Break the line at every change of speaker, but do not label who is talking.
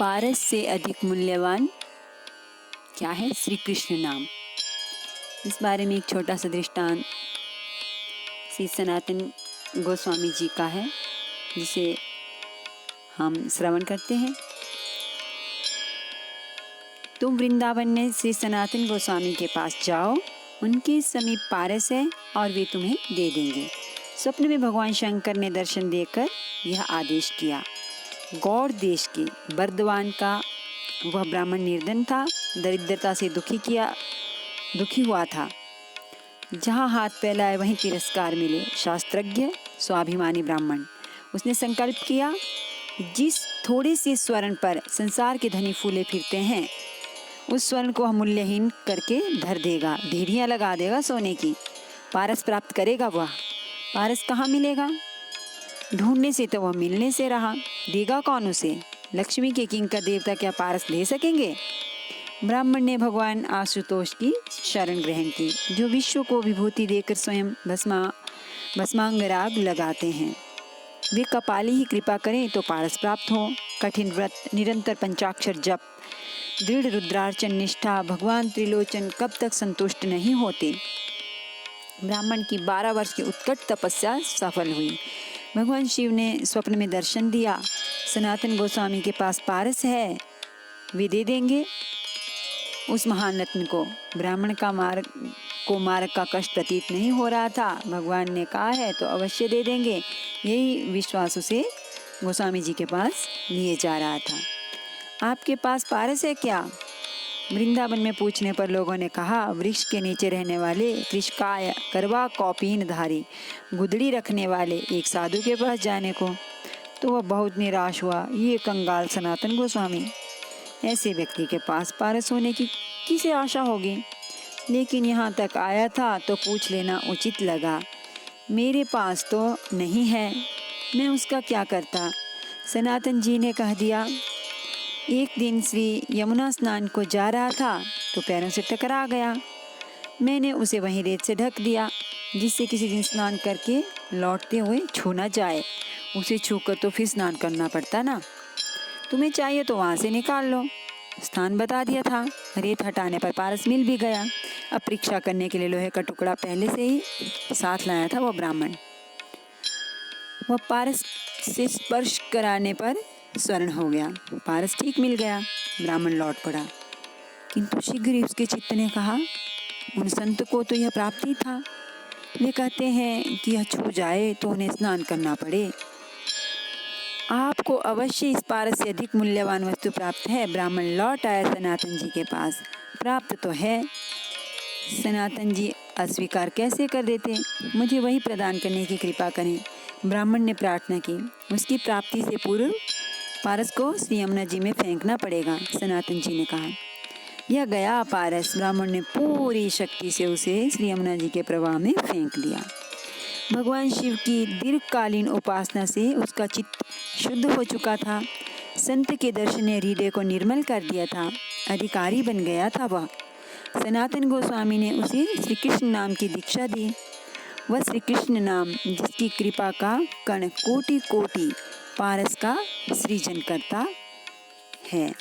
पारस से अधिक मूल्यवान क्या है? श्री कृष्ण नाम। इस बारे में एक छोटा सा दृष्टांत श्री सनातन गोस्वामी जी का है, जिसे हम श्रवण करते हैं। तुम वृंदावन में श्री सनातन गोस्वामी के पास जाओ, उनके समीप पारस है और वे तुम्हें दे देंगे। स्वप्न में भगवान शंकर ने दर्शन देकर यह आदेश किया। गौड़ देश के बर्दवान का वह ब्राह्मण निर्धन था, दरिद्रता से दुखी हुआ था। जहाँ हाथ फैलाए वहीं तिरस्कार मिले। शास्त्रज्ञ स्वाभिमानी ब्राह्मण, उसने संकल्प किया, जिस थोड़े से स्वर्ण पर संसार के धनी फूले फिरते हैं, उस स्वर्ण को मूल्यहीन करके धर देगा, ढेरियाँ लगा देगा सोने की। पारस प्राप्त करेगा वह। पारस कहाँ मिलेगा? ढूंढने से तो वह मिलने से रहा, देगा कौन उसे? लक्ष्मी के किंकर देवता क्या पारस दे सकेंगे? ब्राह्मण ने भगवान आशुतोष की शरण ग्रहण की, जो विश्व को विभूति देकर स्वयं भस्मांगराग लगाते हैं। वे कपाली ही कृपा करें तो पारस प्राप्त हो। कठिन व्रत, निरंतर पंचाक्षर जप, दृढ़ रुद्रार्चन, निष्ठा, भगवान त्रिलोचन कब तक संतुष्ट नहीं होते। ब्राह्मण की 12 वर्ष की उत्कट तपस्या सफल हुई। भगवान शिव ने स्वप्न में दर्शन दिया। सनातन गोस्वामी के पास पारस है, वे दे देंगे उस महान रत्न को। ब्राह्मण का मार्ग का कष्ट प्रतीत नहीं हो रहा था। भगवान ने कहा है तो अवश्य दे देंगे, यही विश्वास उसे गोस्वामी जी के पास लिए जा रहा था। आपके पास पारस है क्या? वृंदावन में पूछने पर लोगों ने कहा, वृक्ष के नीचे रहने वाले कृष्काय करवा कौपीन धारी गुदड़ी रखने वाले एक साधु के पास जाने को। तो वह बहुत निराश हुआ। ये कंगाल सनातन गोस्वामी, ऐसे व्यक्ति के पास पारस होने की किसे आशा होगी? लेकिन यहाँ तक आया था तो पूछ लेना उचित लगा। मेरे पास तो नहीं है, मैं उसका क्या करता? सनातन जी ने कह दिया, एक दिन श्री यमुना स्नान को जा रहा था तो पैरों से टकरा गया। मैंने उसे वहीं रेत से ढक दिया, जिससे किसी दिन स्नान करके लौटते हुए छू ना जाए। उसे छूकर तो फिर स्नान करना पड़ता ना। तुम्हें चाहिए तो वहाँ से निकाल लो। स्थान बता दिया था। रेत हटाने पर पारस मिल भी गया। अब परीक्षा करने के लिए लोहे का टुकड़ा पहले से ही साथ लाया था वह ब्राह्मण। वह पारस से स्पर्श कराने पर स्वर्ण हो गया। पारस ठीक मिल गया। ब्राह्मण लौट पड़ा, किंतु शीघ्र ही उसके चित्त ने कहा, उन संत को तो यह प्राप्ति था। वे कहते हैं कि यह छू जाए तो उन्हें स्नान करना पड़े। आपको अवश्य इस पारस से अधिक मूल्यवान वस्तु प्राप्त है। ब्राह्मण लौट आया सनातन जी के पास। प्राप्त तो है। सनातन जी अस्वीकार कैसे कर देते? मुझे वही प्रदान करने की कृपा करें। ब्राह्मण ने प्रार्थना की। उसकी प्राप्ति से पूर्व पारस को श्री यमुना जी में फेंकना पड़ेगा। सनातन जी ने कहा, यह गया पारस। ब्राह्मण ने पूरी शक्ति से उसे श्री यमुना जी के प्रवाह में फेंक दिया। भगवान शिव की दीर्घकालीन उपासना से उसका चित्त शुद्ध हो चुका था। संत के दर्शन ने हृदय को निर्मल कर दिया था। अधिकारी बन गया था वह। सनातन गोस्वामी ने उसे श्री कृष्ण नाम की दीक्षा दी। वह श्री कृष्ण नाम, जिसकी कृपा का कण कोटि कोटि पारस का सृजन करता है।